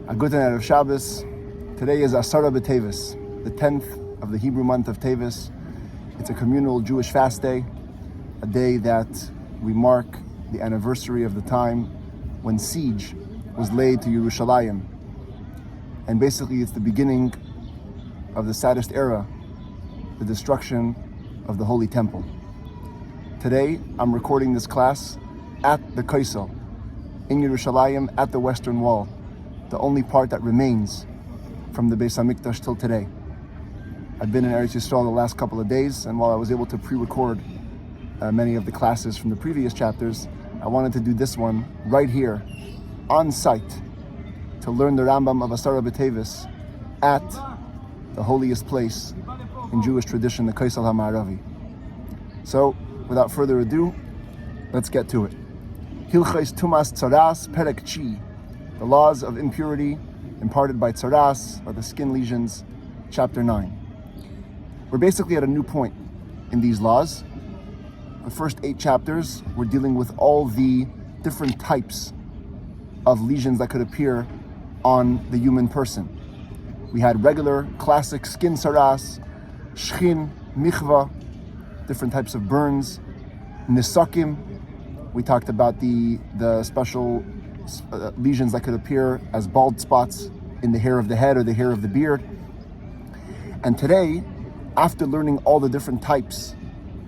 A good night of Shabbos. Today is Asara B'Tevis, the 10th of the Hebrew month of Tevis. It's a communal Jewish fast day, a day that we mark the anniversary of the time when siege was laid to Yerushalayim. And basically it's the beginning of the saddest era, the destruction of the Holy Temple. Today, I'm recording this class at the Kaisel, in Yerushalayim, at the Western Wall, the only part that remains from the Beis HaMikdash till today. I've been in Eretz Yisrael the last couple of days, and while I was able to pre-record many of the classes from the previous chapters, I wanted to do this one right here, on site, to learn the Rambam of Asara B'Tevis at the holiest place in Jewish tradition, the Kaisel HaMa'aravi. So, without further ado, let's get to it. Hilchos Tumas Tzaraas Perek Chi, the laws of impurity imparted by Tzaraas, or the skin lesions, chapter 9. We're basically at a new point in these laws. The first 8 chapters, we're dealing with all the different types of lesions that could appear on the human person. We had regular, classic skin Tzaraas, shchin, michva, different types of burns, nisakim. We talked about the special lesions that could appear as bald spots in the hair of the head or the hair of the beard. And today, after learning all the different types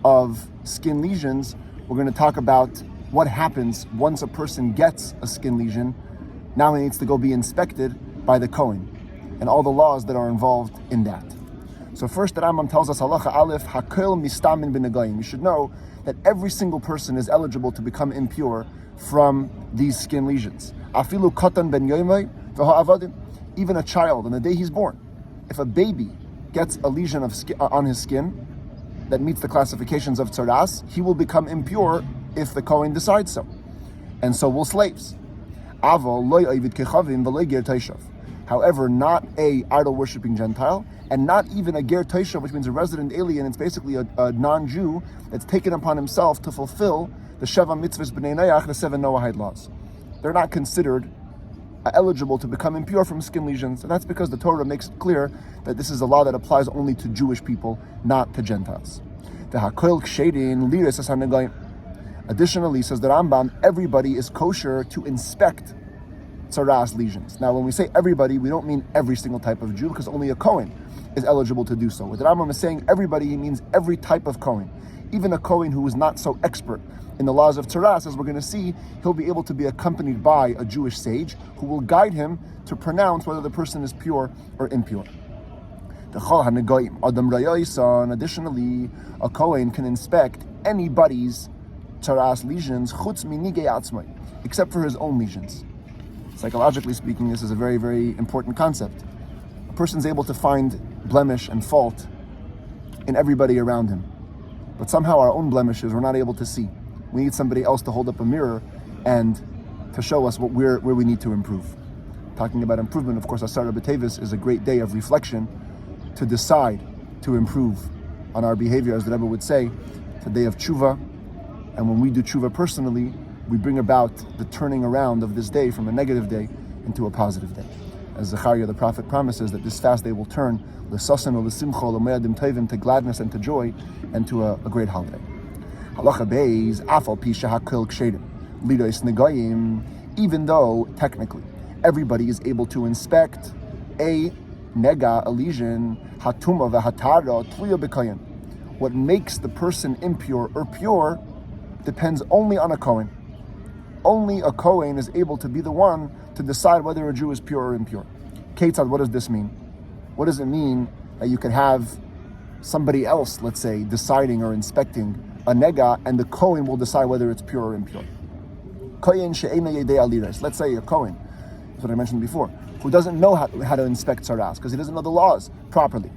of skin lesions, we're going to talk about what happens once a person gets a skin lesion. Now he needs to go be inspected by the Kohen, and all the laws that are involved in that. So first, the Rambam tells us, Halacha Aleph, Hakel mistamin b'negayim. You should know that every single person is eligible to become impure from these skin lesions. Afilu katan ben yoimei v'ha'avadim. Even a child, on the day he's born, if a baby gets a lesion of skin, on his skin that meets the classifications of Tzaraas, he will become impure if the Kohen decides so. And so will slaves. Aval lo yavid kechavim v'lo ger taishav. However, not a idol-worshipping Gentile, and not even a ger taishav, which means a resident alien. It's basically a non-Jew that's taken upon himself to fulfill the Sheva Mitzvahs B'nei Noach, the 7 Noahide laws. They're not considered eligible to become impure from skin lesions, and that's because the Torah makes it clear that this is a law that applies only to Jewish people, not to Gentiles. Additionally, says the Rambam, everybody is kosher to inspect Tzaraas lesions. Now, when we say everybody, we don't mean every single type of Jew, because only a Kohen is eligible to do so. What the Rambam is saying, everybody, he means every type of Kohen. Even a Kohen who is not so expert in the laws of Tzaraas, as we're going to see, he'll be able to be accompanied by a Jewish sage who will guide him to pronounce whether the person is pure or impure. Additionally, a Kohen can inspect anybody's Tzaraas lesions, chutz minigei atzmai, except for his own lesions. Psychologically speaking, this is a very, very important concept. A person's able to find blemish and fault in everybody around him. But somehow our own blemishes we're not able to see. We need somebody else to hold up a mirror and to show us where we need to improve. Talking about improvement, of course, Asara B'Tevis is a great day of reflection to decide to improve on our behavior, as the Rabbi would say. It's a day of tshuva, and when we do tshuva personally, we bring about the turning around of this day from a negative day into a positive day. As Zechariah the prophet promises that this fast day will turn l'sasan l'simcha l'meyadim tovim, to gladness and to joy and to a great holiday. Halacha beis afal pi shehakel kshedim lidos negayim. Even though technically everybody is able to inspect a nega, a lesion, hatuma v'hatara tluya b'kohen. What makes the person impure or pure depends only on a Kohen. Only a Kohen is able to be the one to decide whether a Jew is pure or impure. Ketzad, what does this mean? What does it mean that you could have somebody else, let's say, deciding or inspecting a nega, and the Kohen will decide whether it's pure or impure? Kohen she'ena yedei aliras. Let's say a Kohen, that's what I mentioned before, who doesn't know how to inspect Tzaraas, because he doesn't know the laws properly.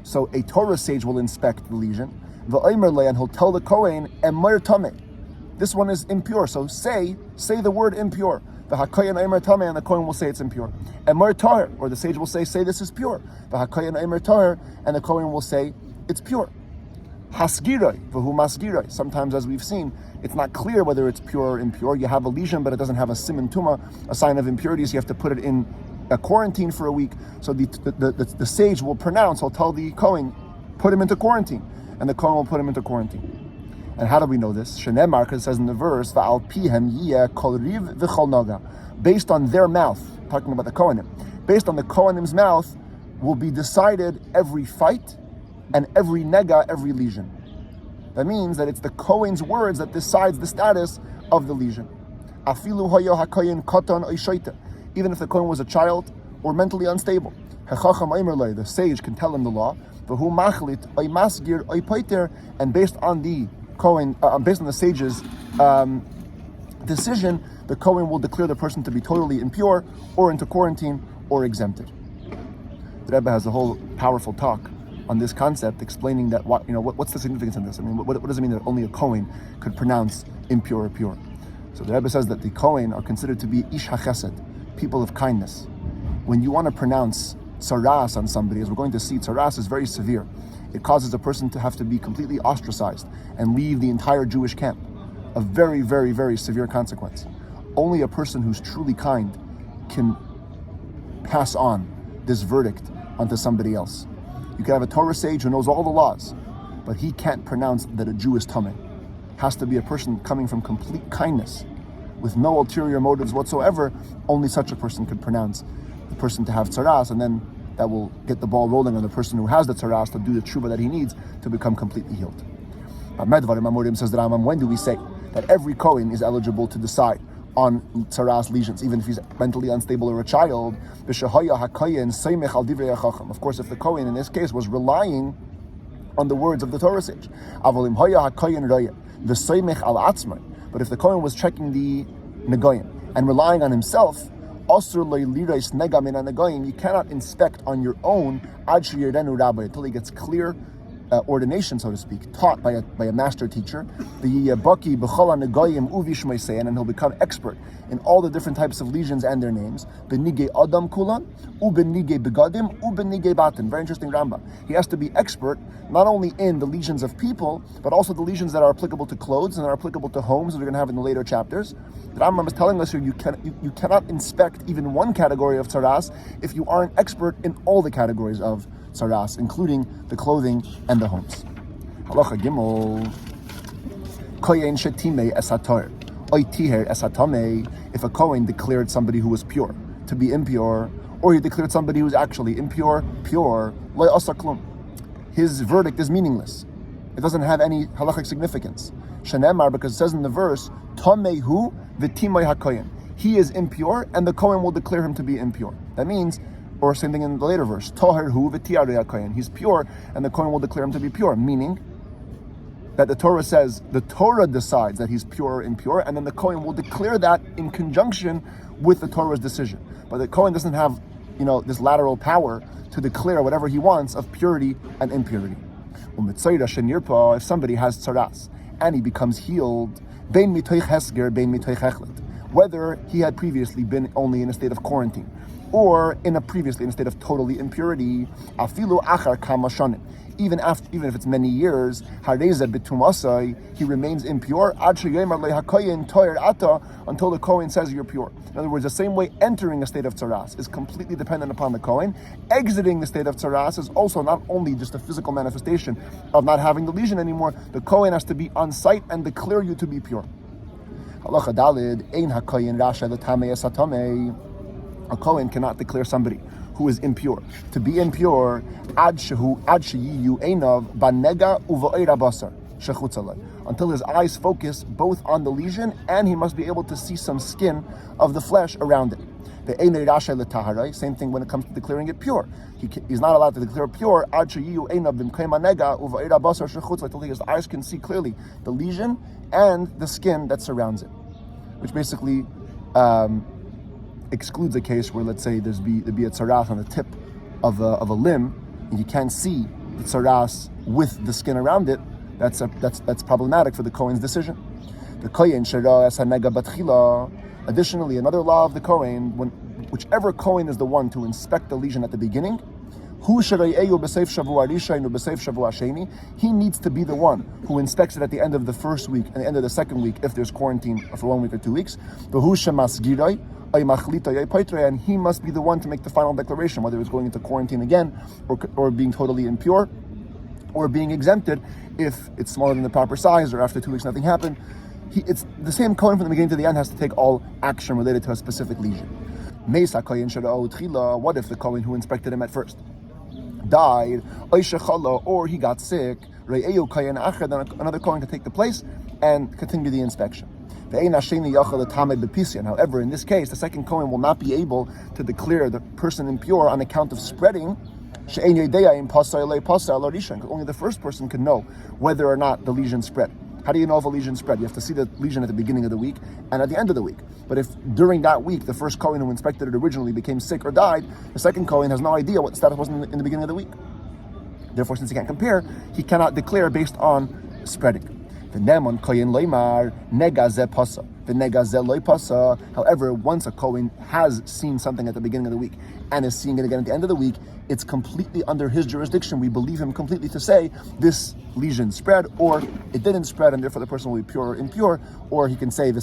So a Torah sage will inspect the lesion, and he'll tell the Kohen, emir tameh, this one is impure, so say the word impure. And the Kohen will say it's impure. Emir tahir, or the sage will say this is pure. And the Kohen will say it's pure. Hasgirai, v'hu masgirai. Sometimes, as we've seen, it's not clear whether it's pure or impure. You have a lesion, but it doesn't have a siman tuma, a sign of impurity, so you have to put it in a quarantine for a week. So the sage will pronounce, he'll tell the Kohen, put him into quarantine. And the Kohen will put him into quarantine. And how do we know this? Shenemar, because it says in the verse, Va'al pihem yiyeh kol riv v'chol naga. Based on their mouth, talking about the Kohanim, based on the Kohanim's mouth, will be decided every fight and every nega, every lesion. That means that it's the Kohen's words that decides the status of the lesion. Afilu hoyo hakoyin koton oishoita. Even if the Kohen was a child or mentally unstable. The sage can tell him the law. And based on the Kohen, based on the sage's decision, the Kohen will declare the person to be totally impure or into quarantine or exempted. The Rebbe has a whole powerful talk on this concept, explaining that what's the significance in this? I mean, what does it mean that only a Kohen could pronounce impure or pure? So the Rebbe says that the Kohen are considered to be ish hachesed, people of kindness. When you want to pronounce Tzaraas on somebody, as we're going to see, Tzaraas is very severe. It causes a person to have to be completely ostracized and leave the entire Jewish camp. A very, very, very severe consequence. Only a person who's truly kind can pass on this verdict onto somebody else. You can have a Torah sage who knows all the laws, but he can't pronounce that a Jew is tameh. Has to be a person coming from complete kindness, with no ulterior motives whatsoever. Only such a person could pronounce the person to have tzaraas, and then that will get the ball rolling on the person who has the tzaraas to do the tshuva that he needs to become completely healed. Says the Rambam, when do we say that every Kohen is eligible to decide on tzaraas lesions, even if he's mentally unstable or a child? Of course, if the Kohen in this case was relying on the words of the Torah sage. But if the Kohen was checking the negoyim and relying on himself, you cannot inspect on your own until he gets clear ordination, so to speak, taught by a master teacher. And he'll become expert in all the different types of lesions and their names. Very interesting Rambam. He has to be expert not only in the lesions of people, but also the lesions that are applicable to clothes and are applicable to homes, that we're going to have in the later chapters. The Rambam is telling us here you cannot inspect even one category of tzaraas if you aren't expert in all the categories of tzaraas, including the clothing and the homes. Halacha Gimel. Kohen shetime esator, oy tiher esatame. If a Kohen declared somebody who was pure to be impure, or he declared somebody who was actually impure, pure, lo asa klum. His verdict is meaningless. It doesn't have any halachic significance. Shenemar, because it says in the verse, Tamehu v'timay hakohen. He is impure, and the Kohen will declare him to be impure. That means, or same thing in the later verse, Toherhu v'tiarei hakohen. He's pure, and the Kohen will declare him to be pure. Meaning that the Torah says, the Torah decides that he's pure or impure, and then the Kohen will declare that in conjunction with the Torah's decision. But the Kohen doesn't have, this lateral power to declare whatever he wants of purity and impurity. If somebody has tzaraas and he becomes healed, whether he had previously been only in a state of quarantine or previously in a state of totally impurity, even if it's many years, he remains impure until the Kohen says you're pure. In other words, the same way entering a state of tzaraas is completely dependent upon the Kohen, exiting the state of tzaraas is also not only just a physical manifestation of not having the lesion anymore. The Kohen has to be on site and declare you to be pure. Halacha Dalid, ein hakohen rasha l'tamei esatame. A Kohen cannot declare somebody who is impure to be impure until his eyes focus both on the lesion and he must be able to see some skin of the flesh around it. Same thing when it comes to declaring it pure. He's not allowed to declare pure until his eyes can see clearly the lesion and the skin that surrounds it, which basically excludes a case where, let's say, there'd be a tzaraas on the tip of a limb, and you can't see the tzaraas with the skin around it. That's problematic for the Kohen's decision. The Kohen sheras hanega batchila. Additionally, another law of the Kohen, whichever Kohen is the one to inspect the lesion at the beginning, He needs to be the one who inspects it at the end of the first week and the end of the second week if there's quarantine for 1 week or 2 weeks. And he must be the one to make the final declaration, whether it's going into quarantine again or being totally impure or being exempted if it's smaller than the proper size or after 2 weeks nothing happened. It's the same Kohen from the beginning to the end has to take all action related to a specific lesion. What if the Kohen who inspected him at first died, or he got sick, then another Kohen can take the place and continue the inspection. However, in this case, the second Kohen will not be able to declare the person impure on account of spreading. Only the first person can know whether or not the lesion spread. How do you know if a lesion spread? You have to see the lesion at the beginning of the week and at the end of the week. But if during that week the first Kohen who inspected it originally became sick or died, the second Kohen has no idea what the status was in the beginning of the week. Therefore, since he can't compare, he cannot declare based on spreading. However, once a Kohen has seen something at the beginning of the week and is seeing it again at the end of the week, it's completely under his jurisdiction. We believe him completely to say this lesion spread or it didn't spread, and therefore the person will be pure or impure. Or he can say the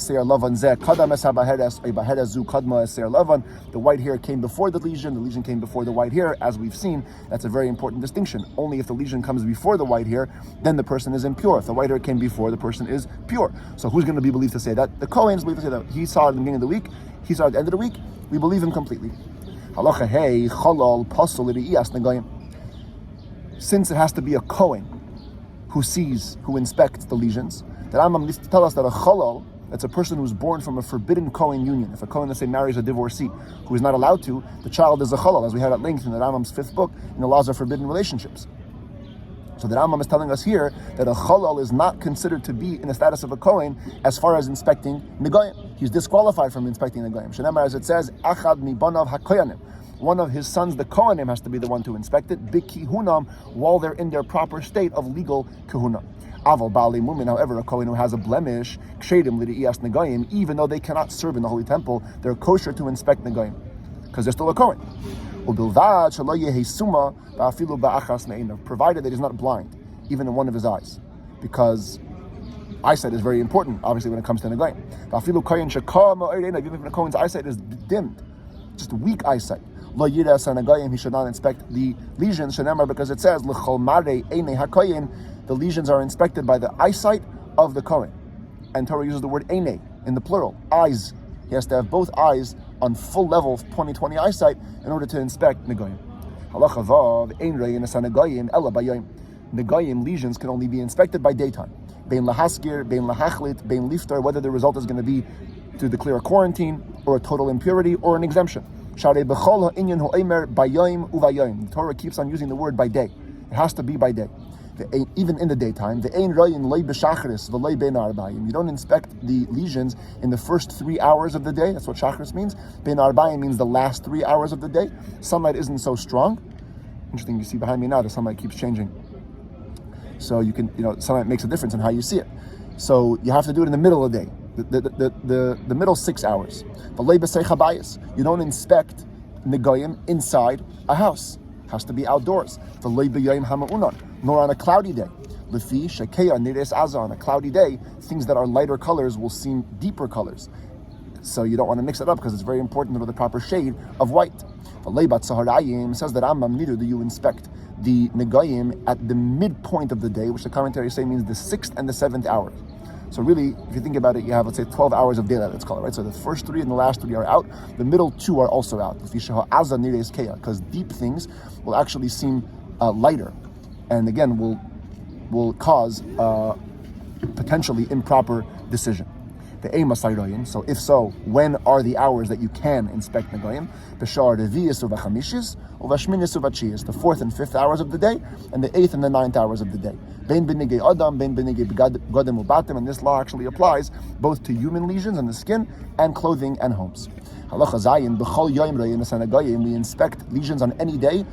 white hair came before the lesion came before the white hair. As we've seen, that's a very important distinction. Only if the lesion comes before the white hair, then the person is impure. If the white hair came before, the person is pure. So who's going to be believed to say that? The Kohen is believed to say that. He saw it at the beginning of the week, he saw it at the end of the week. We believe him completely. Halacha hey chalal pasul li'iyas negayim. Since it has to be a Kohen who inspects the lesions, the Rambam needs to tell us that a chalal, that's a person who's born from a forbidden Kohen union. If a Kohen, let's say, marries a divorcee who is not allowed to, the child is a chalal, as we had at length in the Rambam's 5th book, in the laws of forbidden relationships. So the Rambam is telling us here that a chalal is not considered to be in the status of a Kohen as far as inspecting negayim. He's disqualified from inspecting negayim. Shenamar, as it says, achad mibanav hakoyanim. One of his sons, the Kohanim, has to be the one to inspect it, bikihunam, while they're in their proper state of legal kahuna. Aval ba'alei mumin, however, a Kohen who has a blemish, kshedim li'iyas negayim, even though they cannot serve in the holy temple, they're kosher to inspect negayim because they're still a Kohen. Provided that he's not blind, even in one of his eyes, because eyesight is very important, obviously, when it comes to negayim. Even if a Kohen's eyesight is dimmed, just weak eyesight, he should not inspect the lesions, because it says the lesions are inspected by the eyesight of the Kohen, and Torah uses the word einei in the plural, eyes. He has to have both eyes on full level of 20/20 eyesight in order to inspect negayim. Halacha vav ein reyin asa negayim ela bayayim. Negayim lesions can only be inspected by daytime. Bein lahaskir, bein lahachlit, bein liftar, whether the result is going to be to declare a quarantine or a total impurity or an exemption. Sharei b'chol ha'inyan ho'emer bayayim uvayayim. The Torah keeps on using the word by day. It has to be by day. Even in the daytime, the ein reyin lei b'shachris v'lei bein arbayim. You don't inspect the lesions in the first 3 hours of the day. That's what shachris means. Bein arbayim means the last 3 hours of the day. Sunlight isn't so strong. Interesting, you see behind me now, the sunlight keeps changing. So you can, sunlight makes a difference in how you see it. So you have to do it in the middle of the day, the middle 6 hours. You don't inspect negayim inside a house. It has to be outdoors. Nor on a cloudy day. On a cloudy day, things that are lighter colors will seem deeper colors. So you don't want to mix it up because it's very important to know the proper shade of white. Says that Rambam, neither do you inspect the negayim at the midpoint of the day, which the commentaries say means the 6th and the 7th hour. So really, if you think about it, you have, let's say, 12 hours of daylight, let's call it, right? So the first 3 and the last 3 are out. The middle 2 are also out. Because deep things will actually seem lighter, and again, will cause potentially improper decision. The Eimasayroyin. So if so, when are the hours that you can inspect negayim? The 4th and 5th hours of the day, and the 8th and the 9th hours of the day. And this law actually applies both to human lesions on the skin and clothing and homes. We inspect lesions on any day,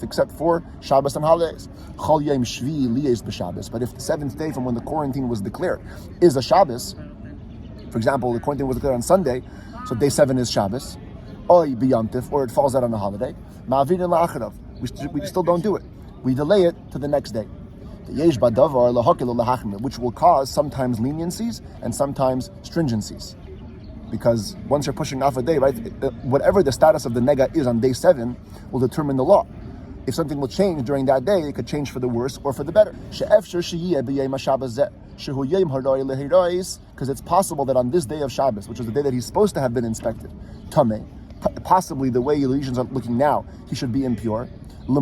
except for Shabbos and holidays. But if the 7th day from when the quarantine was declared is a Shabbos, for example, the quarantine was declared on Sunday, so day 7 is Shabbos, oy b'yantif, or it falls out on a holiday, ma'avirin la'acharav. We still don't do it. We delay it to the next day. Which will cause sometimes leniencies and sometimes stringencies. Because once you're pushing off a day, right, whatever the status of the nega is on day 7 will determine the law. If something will change during that day, it could change for the worse or for the better. Because it's possible that on this day of Shabbos, which is the day that he's supposed to have been inspected, tameh, possibly the way the lesions are looking now, he should be impure. And the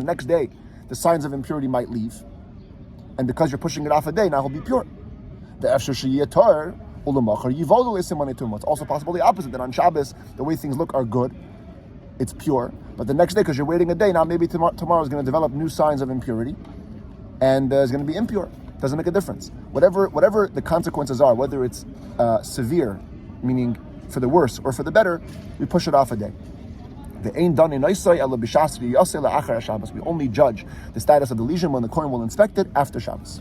next day, the signs of impurity might leave. And because you're pushing it off a day, now he'll be pure. It's also possible the opposite, that on Shabbos, the way things look are good, it's pure. But the next day, because you're waiting a day, now maybe tomorrow is going to develop new signs of impurity, and is going to be impure. Doesn't make a difference. Whatever the consequences are, whether it's severe, meaning for the worse, or for the better, we push it off a day. We only judge the status of the lesion when the Kohen will inspect it after Shabbos.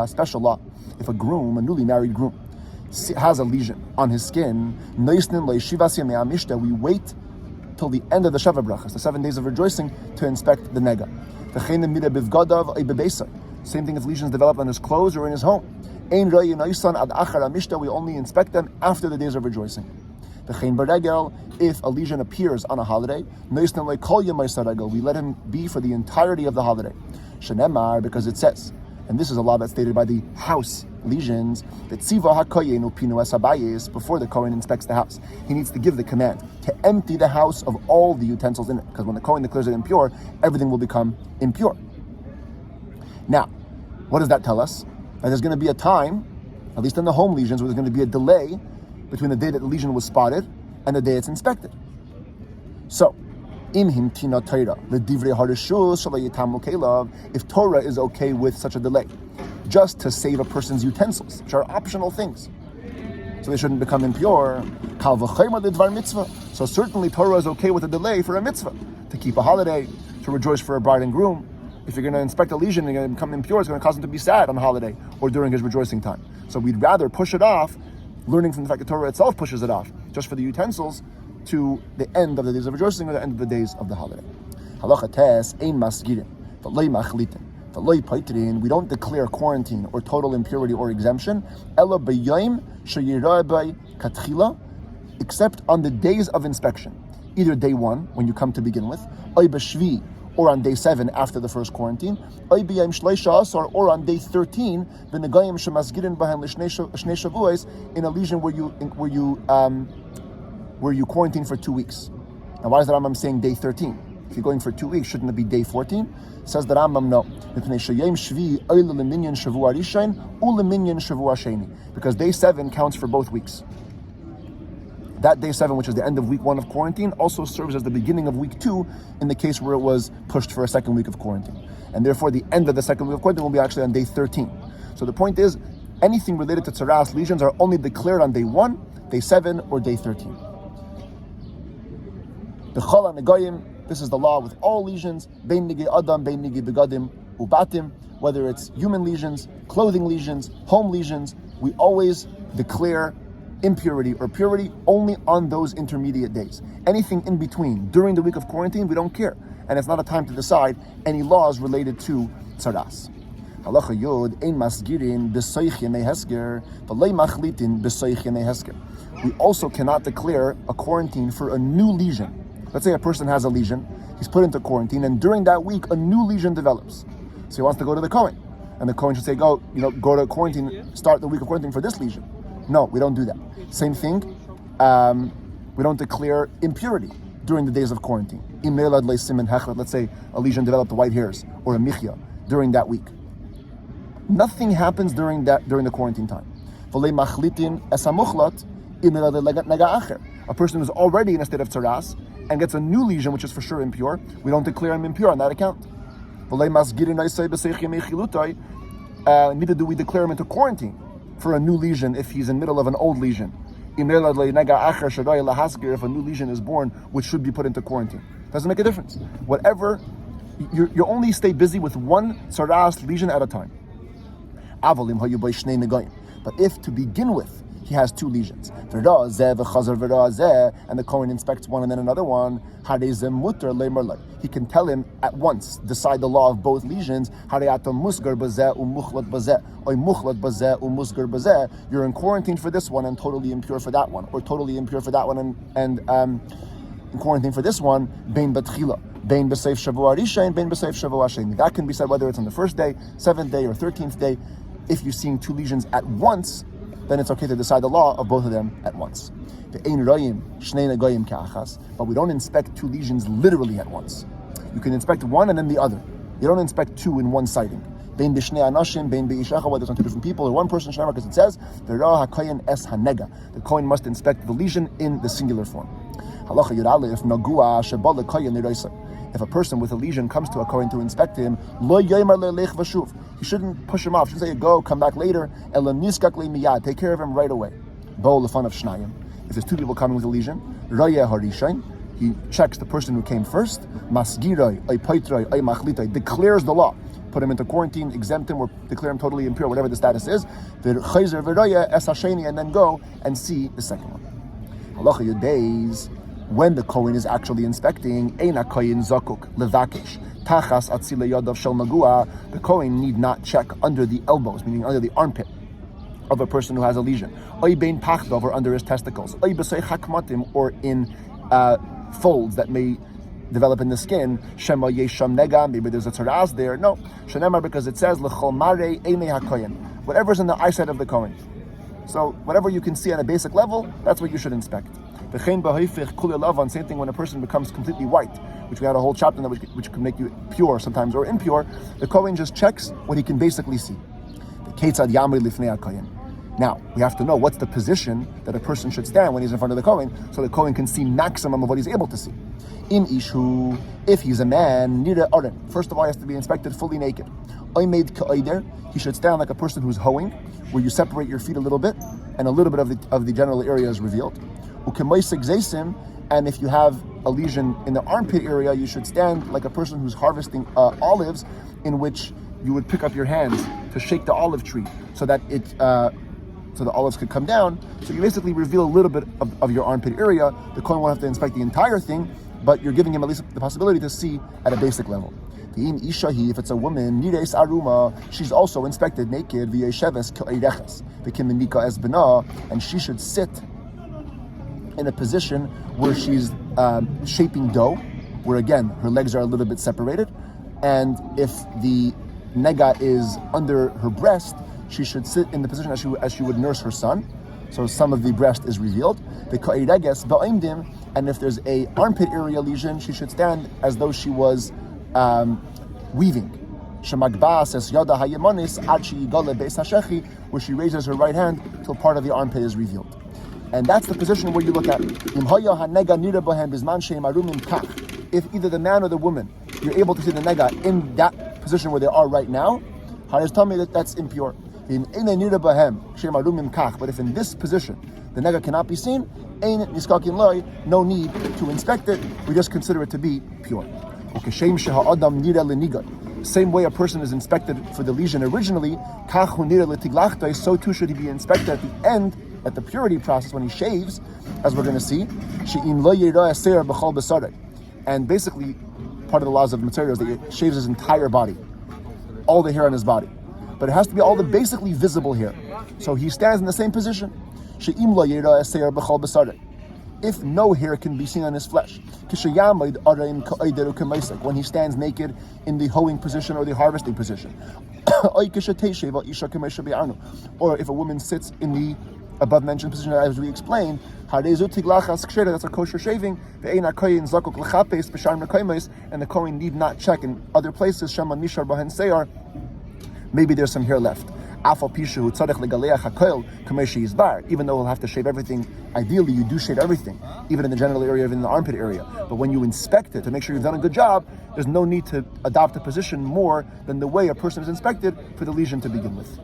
Special law. If a newly married groom, has a lesion on his skin, we wait till the end of the Sheva Brachas, the 7 days of rejoicing, to inspect the nega. Same thing if lesions develop on his clothes or in his home. We only inspect them after the days of rejoicing. If a lesion appears on a holiday, we let him be for the entirety of the holiday. Because it says, and this is a law that's stated by the house lesions, that before the Kohen inspects the house, he needs to give the command to empty the house of all the utensils in it. Because when the Kohen declares it impure, everything will become impure. Now, what does that tell us? That there's going to be a time, at least in the home lesions, where there's going to be a delay between the day that the lesion was spotted and the day it's inspected. So, if Torah is okay with such a delay, just to save a person's utensils, which are optional things, so they shouldn't become impure, so certainly Torah is okay with a delay for a mitzvah, to keep a holiday, to rejoice for a bride and groom. If you're going to inspect a lesion and you're going to become impure, it's going to cause him to be sad on a holiday or during his rejoicing time. So we'd rather push it off, learning from the fact that Torah itself pushes it off, just for the utensils, to the end of the days of rejoicing or the end of the days of the holiday. Halacha tes ein masgirin, v'loi machlitin, v'loi paitrin. We don't declare quarantine or total impurity or exemption, ela b'yom sheyirah b'y katchila, except on the days of inspection, either day 1 when you come to begin with, oy b'shvi, or on day 7 after the first quarantine, oy b'yom shleisha asar, or on day 13, v'negayim shemasgirin b'hem l'shnei shavuos, in a lesion where you quarantine for 2 weeks. Now, why is the Rambam saying day 13? If you're going for 2 weeks, shouldn't it be day 14? Says the Rambam, no. Because day 7 counts for both weeks. That day 7, which is the end of week 1 of quarantine, also serves as the beginning of week 2 in the case where it was pushed for a second week of quarantine. And therefore, the end of the second week of quarantine will be actually on day 13. So the point is, anything related to Tzaraas lesions are only declared on day 1, day 7, or day 13. This is the law with all lesions, bein nigi adam, bein nigi begadim, ubatim, whether it's human lesions, clothing lesions, home lesions, we always declare impurity or purity only on those intermediate days. Anything in between, during the week of quarantine, we don't care. And it's not a time to decide any laws related to Tzaraas. Halacha yod, ein masgirin b'soich yemei hesker, v'lei machlitin b'soich yemei hesker. We also cannot declare a quarantine for a new lesion. Let's say a person has a lesion, he's put into quarantine, and during that week, a new lesion develops. So he wants to go to the Kohen. And the Kohen should say, go to quarantine, start the week of quarantine for this lesion. No, we don't do that. Same thing, we don't declare impurity during the days of quarantine. Let's say a lesion developed white hairs or a michya during that week. Nothing happens during the quarantine time. A person who's already in a state of Tzaraas and gets a new lesion, which is for sure impure, we don't declare him impure on that account. Neither do we declare him into quarantine for a new lesion if he's in the middle of an old lesion. If a new lesion is born, which should be put into quarantine. Doesn't make a difference. Whatever, you only stay busy with one Tzaraas lesion at a time. But if to begin with he has two lesions, and the Kohen inspects one and then another one, he can tell him at once, decide the law of both lesions. You're in quarantine for this one and totally impure for that one, or totally impure for that one and in quarantine for this one. That can be said whether it's on the first day, 7th day, or 13th day. If you're seeing two lesions at once, then it's okay to decide the law of both of them at once. But we don't inspect two lesions literally at once. You can inspect one and then the other. You don't inspect two in one sighting. Whether it's on two different people or one person, because it says the Kohen must inspect the lesion in the singular form. If a person with a lesion comes to a Kohen to inspect him, he shouldn't push him off. He shouldn't say, go, come back later. Take care of him right away. If there's two people coming with a lesion, he checks the person who came first, declares the law, put him into quarantine, exempt him, or declare him totally impure, whatever the status is, and then go and see the second one. When the Kohen is actually inspecting, the Kohen need not check under the elbows, meaning under the armpit of a person who has a lesion, or under his testicles, or in folds that may develop in the skin. Maybe there's a Tzaraas there. No, because it says whatever's in the eyesight of the Kohen. So whatever you can see on a basic level, that's what you should inspect. Same thing when a person becomes completely white, which we had a whole chapter on that, which can make you pure sometimes or impure. The Kohen just checks what he can basically see. Now, we have to know what's the position that a person should stand when he's in front of the Kohen, so the Kohen can see maximum of what he's able to see. In Ishu, if he's a man, first of all, he has to be inspected fully naked. He should stand like a person who's hoeing, where you separate your feet a little bit, and a little bit of the general area is revealed. And if you have a lesion in the armpit area, you should stand like a person who's harvesting olives, in which you would pick up your hands to shake the olive tree so that so the olives could come down. So you basically reveal a little bit of your armpit area. The Kohen won't have to inspect the entire thing, but you're giving him at least the possibility to see at a basic level. If it's a woman, she's also inspected naked, and she should sit in a position where she's shaping dough, where again her legs are a little bit separated, and if the nega is under her breast, she should sit in the position as she would nurse her son, so some of the breast is revealed. And if there's a armpit area lesion, she should stand as though she was weaving. Where she raises her right hand till part of the armpit is revealed. And that's the position where you look at if either the man or the woman, you're able to see the nega in that position where they are right now, tell me that that's impure. But if in this position the nega cannot be seen, no need to inspect it, we just consider it to be pure. Same way a person is inspected for the lesion originally, so too should he be inspected at the end, at the purity process when he shaves, as we're going to see. And basically, part of the laws of material is that he shaves his entire body, all the hair on his body. But it has to be all the basically visible hair. So he stands in the same position. If no hair can be seen on his flesh, when he stands naked in the hoeing position or the harvesting position, or if a woman sits in the above mentioned position as we explained, that's a kosher shaving, and the Kohen need not check in other places, maybe there's some hair left. Even though he'll have to shave everything, ideally you do shave everything, even in the genital area, even in the armpit area. But when you inspect it to make sure you've done a good job, there's no need to adopt a position more than the way a person is inspected for the lesion to begin with.